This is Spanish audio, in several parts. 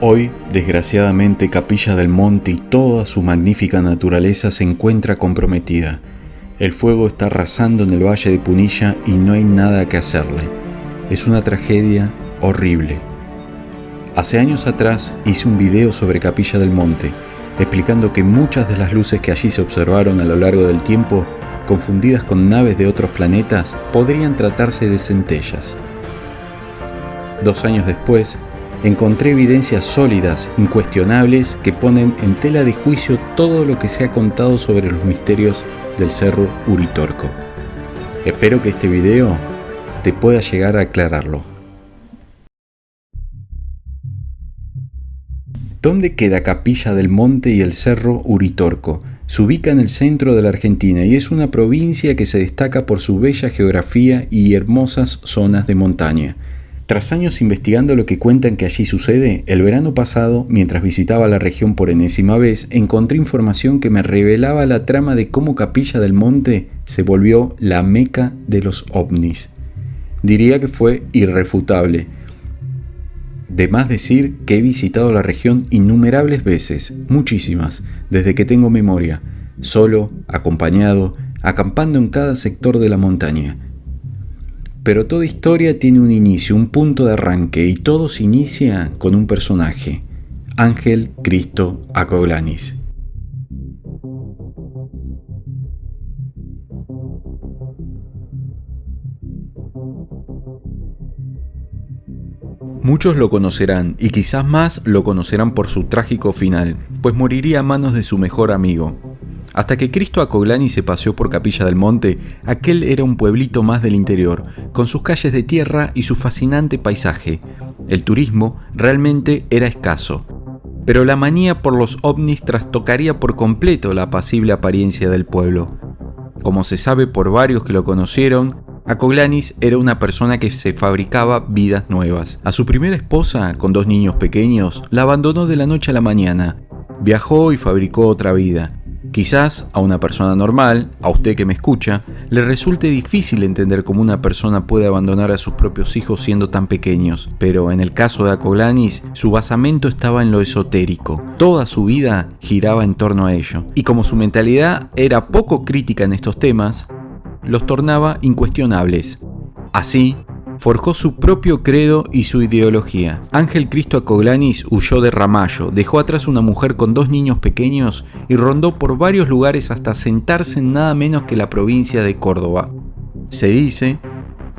Hoy, desgraciadamente, Capilla del Monte y toda su magnífica naturaleza se encuentra comprometida. El fuego está arrasando en el Valle de Punilla y no hay nada que hacerle. Es una tragedia horrible. Hace años atrás hice un video sobre Capilla del Monte, explicando que muchas de las luces que allí se observaron a lo largo del tiempo, confundidas con naves de otros planetas, podrían tratarse de centellas. 2 años después, encontré evidencias sólidas, incuestionables, que ponen en tela de juicio todo lo que se ha contado sobre los misterios del Cerro Uritorco. Espero que este video te pueda llegar a aclararlo. ¿Dónde queda Capilla del Monte y el Cerro Uritorco? Se ubica en el centro de la Argentina y es una provincia que se destaca por su bella geografía y hermosas zonas de montaña. Tras años investigando lo que cuentan que allí sucede, el verano pasado, mientras visitaba la región por enésima vez, encontré información que me revelaba la trama de cómo Capilla del Monte se volvió la meca de los ovnis. Diría que fue irrefutable. De más decir que he visitado la región innumerables veces, muchísimas, desde que tengo memoria, solo, acompañado, acampando en cada sector de la montaña. Pero toda historia tiene un inicio, un punto de arranque, y todo se inicia con un personaje, Ángel Cristo Acoglanis. Muchos lo conocerán, y quizás más lo conocerán por su trágico final, pues moriría a manos de su mejor amigo. Hasta que Cristo Acoglanis se paseó por Capilla del Monte, aquel era un pueblito más del interior, con sus calles de tierra y su fascinante paisaje. El turismo realmente era escaso, pero la manía por los ovnis trastocaría por completo la apacible apariencia del pueblo. Como se sabe por varios que lo conocieron, Acoglanis era una persona que se fabricaba vidas nuevas. A su primera esposa, con 2 niños pequeños, la abandonó de la noche a la mañana. Viajó y fabricó otra vida. Quizás a una persona normal, a usted que me escucha, le resulte difícil entender cómo una persona puede abandonar a sus propios hijos siendo tan pequeños, pero en el caso de Acoglanis, su basamento estaba en lo esotérico. Toda su vida giraba en torno a ello, y como su mentalidad era poco crítica en estos temas, los tornaba incuestionables. Así, forjó su propio credo y su ideología. Ángel Cristo Acoglanis huyó de Ramallo, dejó atrás una mujer con 2 niños pequeños y rondó por varios lugares hasta sentarse en nada menos que la provincia de Córdoba. Se dice,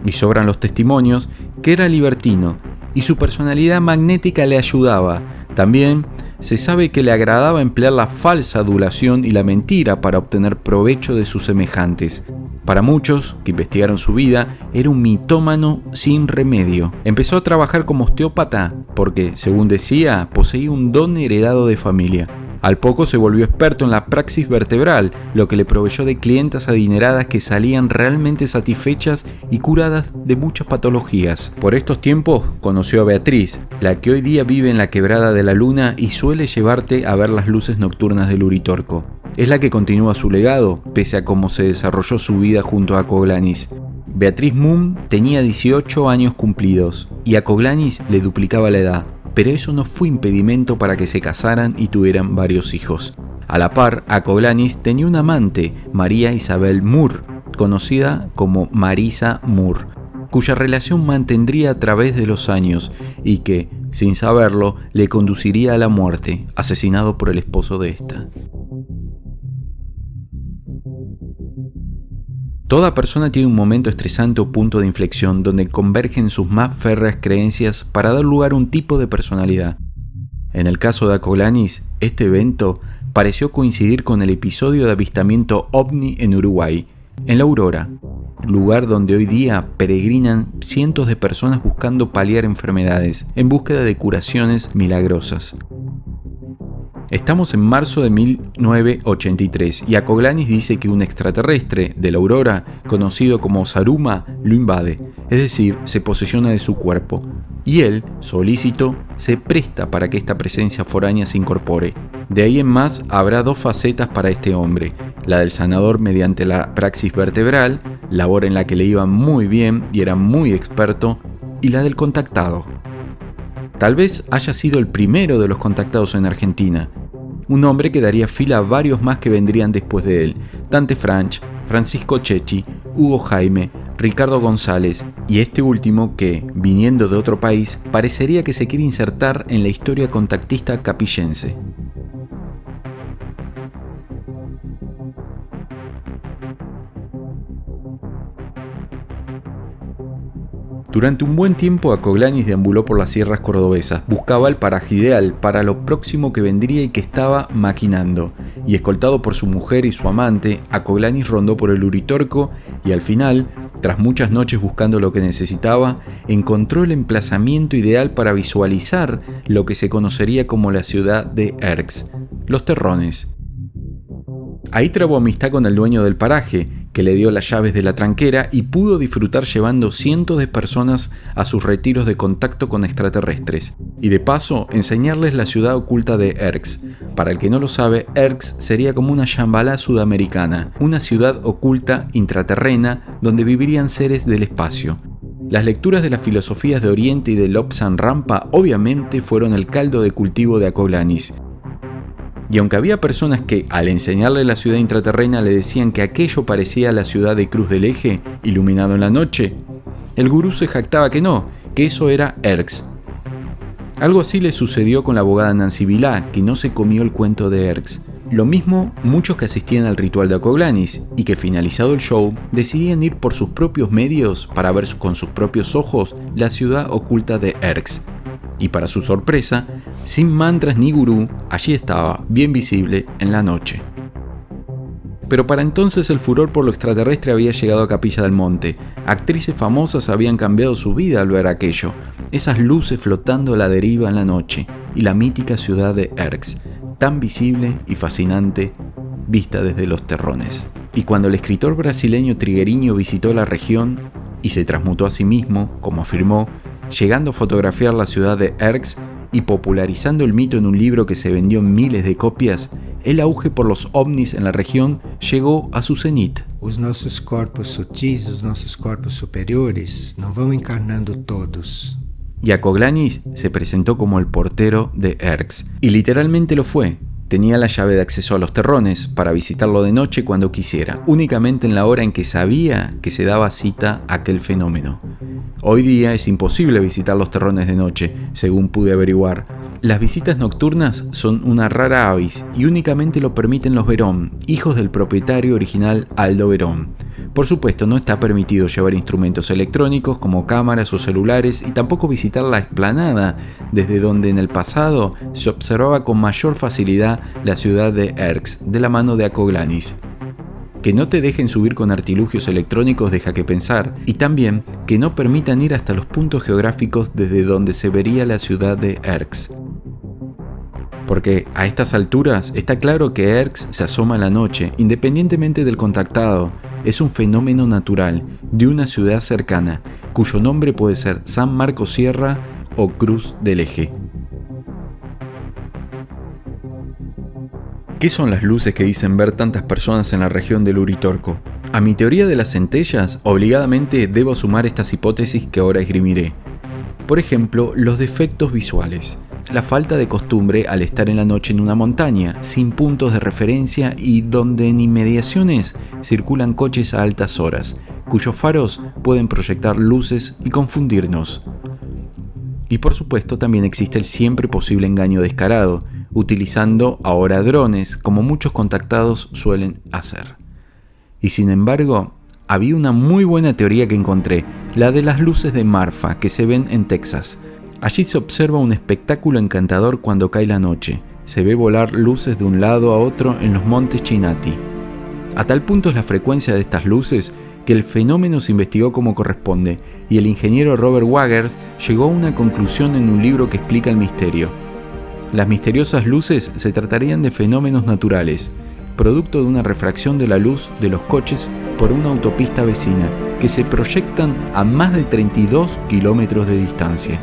y sobran los testimonios, que era libertino y su personalidad magnética le ayudaba. También se sabe que le agradaba emplear la falsa adulación y la mentira para obtener provecho de sus semejantes. Para muchos que investigaron su vida, era un mitómano sin remedio. Empezó a trabajar como osteópata porque, según decía, poseía un don heredado de familia. Al poco se volvió experto en la praxis vertebral, lo que le proveyó de clientas adineradas que salían realmente satisfechas y curadas de muchas patologías. Por estos tiempos conoció a Beatriz, la que hoy día vive en la Quebrada de la Luna y suele llevarte a ver las luces nocturnas del Uritorco. Es la que continúa su legado, pese a cómo se desarrolló su vida junto a Acoglanis. Beatriz Moon tenía 18 años cumplidos y Acoglanis le duplicaba la edad, pero eso no fue impedimento para que se casaran y tuvieran varios hijos. A la par, Acoglanis tenía una amante, María Isabel Moore, conocida como Marisa Moore, cuya relación mantendría a través de los años y que, sin saberlo, le conduciría a la muerte, asesinado por el esposo de esta. Toda persona tiene un momento estresante o punto de inflexión donde convergen sus más férreas creencias para dar lugar a un tipo de personalidad. En el caso de Acoglanis, este evento pareció coincidir con el episodio de avistamiento ovni en Uruguay, en La Aurora, lugar donde hoy día peregrinan cientos de personas buscando paliar enfermedades, en búsqueda de curaciones milagrosas. Estamos en marzo de 1983 y Acoglanis dice que un extraterrestre de la Aurora, conocido como Saruma, lo invade, es decir, se posesiona de su cuerpo. Y él, solícito, se presta para que esta presencia foránea se incorpore. De ahí en más habrá 2 facetas para este hombre: la del sanador mediante la praxis vertebral, labor en la que le iba muy bien y era muy experto, y la del contactado. Tal vez haya sido el primero de los contactados en Argentina. Un hombre que daría fila a varios más que vendrían después de él: Dante Franch, Francisco Chechi, Hugo Jaime, Ricardo González y este último que, viniendo de otro país, parecería que se quiere insertar en la historia contactista capillense. Durante un buen tiempo Acoglanis deambuló por las sierras cordobesas, buscaba el paraje ideal para lo próximo que vendría y que estaba maquinando, y escoltado por su mujer y su amante, Acoglanis rondó por el Uritorco y al final, tras muchas noches buscando lo que necesitaba, encontró el emplazamiento ideal para visualizar lo que se conocería como la ciudad de Erx, Los Terrones. Ahí trabó amistad con el dueño del paraje, que le dio las llaves de la tranquera y pudo disfrutar llevando cientos de personas a sus retiros de contacto con extraterrestres. Y de paso, enseñarles la ciudad oculta de Erx. Para el que no lo sabe, Erx sería como una Shambhala sudamericana, una ciudad oculta intraterrena donde vivirían seres del espacio. Las lecturas de las filosofías de Oriente y de Lobsang Rampa obviamente fueron el caldo de cultivo de Acoglanis. Y aunque había personas que, al enseñarle la ciudad intraterrena, le decían que aquello parecía a la ciudad de Cruz del Eje, iluminado en la noche, el gurú se jactaba que no, que eso era Erx. Algo así le sucedió con la abogada Nancy Vilá, que no se comió el cuento de Erx. Lo mismo muchos que asistían al ritual de Acoglanis y que, finalizado el show, decidían ir por sus propios medios para ver con sus propios ojos la ciudad oculta de Erx. Y para su sorpresa, sin mantras ni gurú, allí estaba, bien visible, en la noche. Pero para entonces el furor por lo extraterrestre había llegado a Capilla del Monte. Actrices famosas habían cambiado su vida al ver aquello, esas luces flotando a la deriva en la noche, y la mítica ciudad de Erx, tan visible y fascinante, vista desde Los Terrones. Y cuando el escritor brasileño Trigueirinho visitó la región y se transmutó a sí mismo, como afirmó, llegando a fotografiar la ciudad de Erx y popularizando el mito en un libro que se vendió en miles de copias, el auge por los ovnis en la región llegó a su cenit. Os nossos corpos sutis, os nossos corpos superiores, não vão encarnando todos. Y Acoglanis se presentó como el portero de Erx, y literalmente lo fue. Tenía la llave de acceso a Los Terrones para visitarlo de noche cuando quisiera, únicamente en la hora en que sabía que se daba cita a aquel fenómeno. Hoy día es imposible visitar Los Terrones de noche, según pude averiguar. Las visitas nocturnas son una rara avis y únicamente lo permiten los Verón, hijos del propietario original Aldo Verón. Por supuesto, no está permitido llevar instrumentos electrónicos como cámaras o celulares y tampoco visitar la explanada, desde donde en el pasado se observaba con mayor facilidad la ciudad de Erx, de la mano de Acoglanis. Que no te dejen subir con artilugios electrónicos deja que pensar, y también que no permitan ir hasta los puntos geográficos desde donde se vería la ciudad de Erx. Porque a estas alturas está claro que Erx se asoma a la noche, independientemente del contactado. Es un fenómeno natural de una ciudad cercana, cuyo nombre puede ser San Marcos Sierra o Cruz del Eje. ¿Qué son las luces que dicen ver tantas personas en la región del Uritorco? A mi teoría de las centellas, obligadamente debo sumar estas hipótesis que ahora esgrimiré. Por ejemplo, los defectos visuales. La falta de costumbre al estar en la noche en una montaña, sin puntos de referencia y donde en inmediaciones circulan coches a altas horas, cuyos faros pueden proyectar luces y confundirnos. Y por supuesto también existe el siempre posible engaño descarado, utilizando ahora drones, como muchos contactados suelen hacer. Y sin embargo, había una muy buena teoría que encontré, la de las luces de Marfa que se ven en Texas. Allí se observa un espectáculo encantador cuando cae la noche. Se ve volar luces de un lado a otro en los montes Chinati. A tal punto es la frecuencia de estas luces que el fenómeno se investigó como corresponde y el ingeniero Robert Wagers llegó a una conclusión en un libro que explica el misterio. Las misteriosas luces se tratarían de fenómenos naturales, producto de una refracción de la luz de los coches por una autopista vecina, que se proyectan a más de 32 kilómetros de distancia.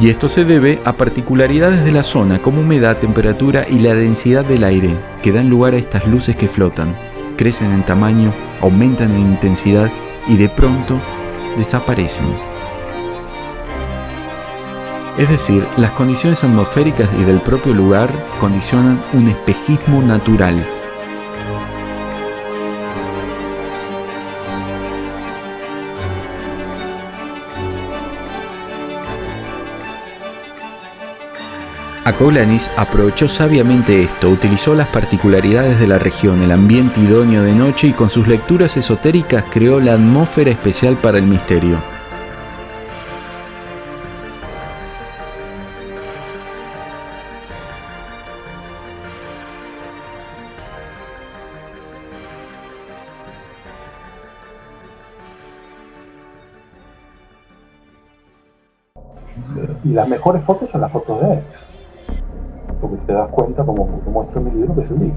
Y esto se debe a particularidades de la zona como humedad, temperatura y la densidad del aire, que dan lugar a estas luces que flotan, crecen en tamaño, aumentan en intensidad y de pronto desaparecen. Es decir, las condiciones atmosféricas y del propio lugar condicionan un espejismo natural. Acoglanis aprovechó sabiamente esto, utilizó las particularidades de la región, el ambiente idóneo de noche y con sus lecturas esotéricas creó la atmósfera especial para el misterio. Y las mejores fotos son las fotos de X, porque te das cuenta, como muestro en mi libro, que es un leak.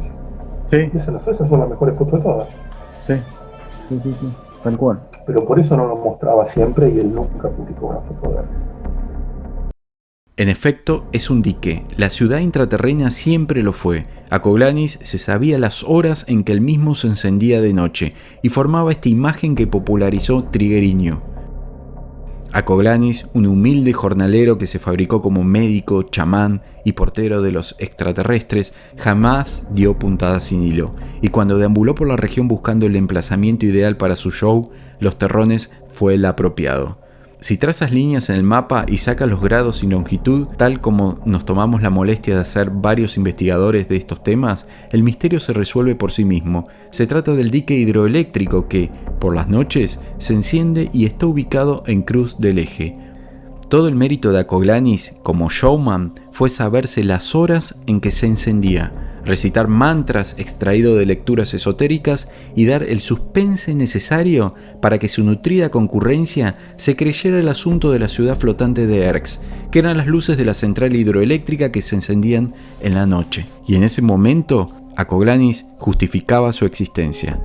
Sí. Esas son las mejores fotos de todas. Sí, tal cual. Pero por eso no lo mostraba siempre y él nunca publicó una foto de X. En efecto, es un dique. La ciudad intraterrena siempre lo fue. Acoglanis se sabía las horas en que el mismo se encendía de noche y formaba esta imagen que popularizó Triguerio. Acoglanis, un humilde jornalero que se fabricó como médico, chamán y portero de los extraterrestres, jamás dio puntadas sin hilo, y cuando deambuló por la región buscando el emplazamiento ideal para su show, Los Terrones fue el apropiado. Si trazas líneas en el mapa y sacas los grados y longitud, tal como nos tomamos la molestia de hacer varios investigadores de estos temas, el misterio se resuelve por sí mismo. Se trata del dique hidroeléctrico que, por las noches, se enciende y está ubicado en Cruz del Eje. Todo el mérito de Acoglanis como showman fue saberse las horas en que se encendía, recitar mantras extraídos de lecturas esotéricas y dar el suspense necesario para que su nutrida concurrencia se creyera el asunto de la ciudad flotante de Erx, que eran las luces de la central hidroeléctrica que se encendían en la noche. Y en ese momento, Acoglanis justificaba su existencia.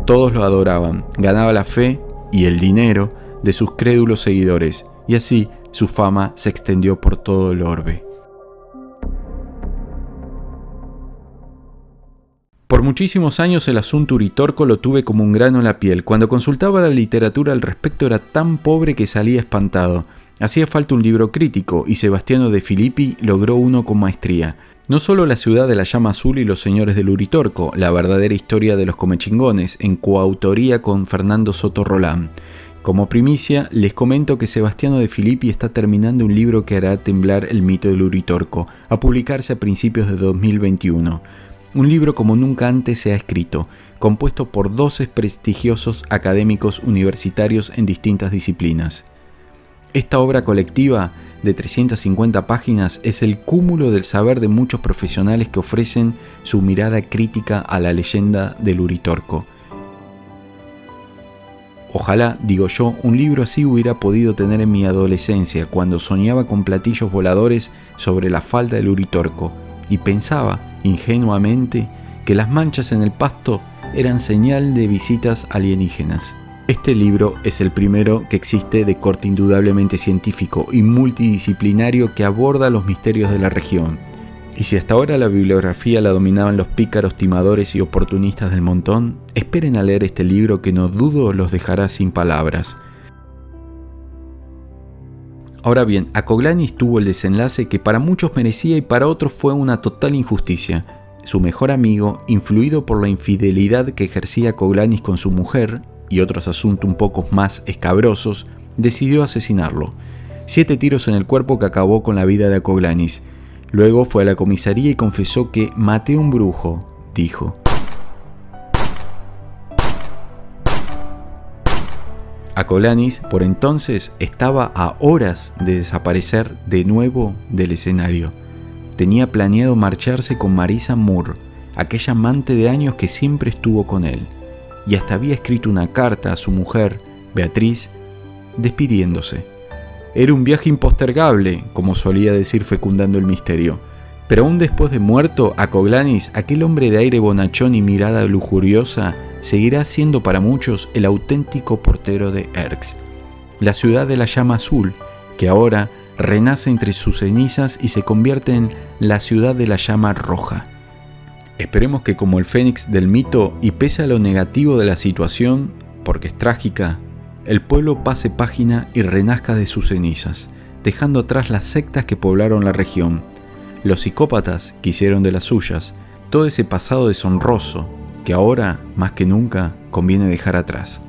Todos lo adoraban, ganaba la fe y el dinero de sus crédulos seguidores, y así su fama se extendió por todo el orbe. Por muchísimos años el asunto Uritorco lo tuve como un grano en la piel. Cuando consultaba la literatura al respecto era tan pobre que salía espantado. Hacía falta un libro crítico y Sebastiano de Filippi logró uno con maestría. No solo La ciudad de la llama azul y los señores del Uritorco, la verdadera historia de los comechingones, en coautoría con Fernando Soto Rolán. Como primicia, les comento que Sebastiano de Filippi está terminando un libro que hará temblar el mito del Uritorco, a publicarse a principios de 2021. Un libro como nunca antes se ha escrito, compuesto por 12 prestigiosos académicos universitarios en distintas disciplinas. Esta obra colectiva, de 350 páginas, es el cúmulo del saber de muchos profesionales que ofrecen su mirada crítica a la leyenda del Uritorco. Ojalá, digo yo, un libro así hubiera podido tener en mi adolescencia, cuando soñaba con platillos voladores sobre la falda del Uritorco, y pensaba, ingenuamente, que las manchas en el pasto eran señal de visitas alienígenas. Este libro es el primero que existe de corte indudablemente científico y multidisciplinario que aborda los misterios de la región. Y si hasta ahora la bibliografía la dominaban los pícaros timadores y oportunistas del montón, esperen a leer este libro que no dudo los dejará sin palabras. Ahora bien, Acoglanis tuvo el desenlace que para muchos merecía y para otros fue una total injusticia. Su mejor amigo, influido por la infidelidad que ejercía Acoglanis con su mujer y otros asuntos un poco más escabrosos, decidió asesinarlo. 7 tiros en el cuerpo que acabó con la vida de Acoglanis. Luego fue a la comisaría y confesó que «maté a un brujo», dijo. Acoglanis, por entonces, estaba a horas de desaparecer de nuevo del escenario. Tenía planeado marcharse con Marisa Moore, aquella amante de años que siempre estuvo con él, y hasta había escrito una carta a su mujer, Beatriz, despidiéndose. Era un viaje impostergable, como solía decir fecundando el misterio. Pero aún después de muerto, Acoglanis, aquel hombre de aire bonachón y mirada lujuriosa, seguirá siendo para muchos el auténtico portero de Erx, la ciudad de la llama azul, que ahora renace entre sus cenizas y se convierte en la ciudad de la llama roja. Esperemos que como el fénix del mito y pese a lo negativo de la situación, porque es trágica, el pueblo pase página y renazca de sus cenizas, dejando atrás las sectas que poblaron la región, los psicópatas que hicieron de las suyas, todo ese pasado deshonroso que ahora, más que nunca, conviene dejar atrás.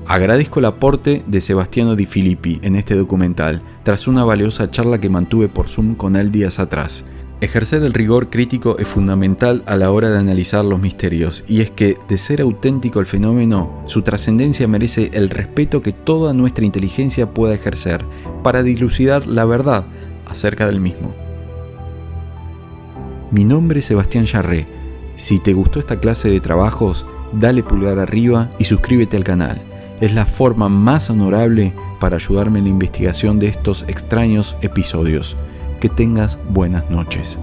Agradezco el aporte de Sebastiano Di Filippi en este documental, tras una valiosa charla que mantuve por Zoom con él días atrás. Ejercer el rigor crítico es fundamental a la hora de analizar los misterios, y es que, de ser auténtico el fenómeno, su trascendencia merece el respeto que toda nuestra inteligencia pueda ejercer para dilucidar la verdad acerca del mismo. Mi nombre es Sebastián Yarré. Si te gustó esta clase de trabajos, dale pulgar arriba y suscríbete al canal. Es la forma más honorable para ayudarme en la investigación de estos extraños episodios. Que tengas buenas noches.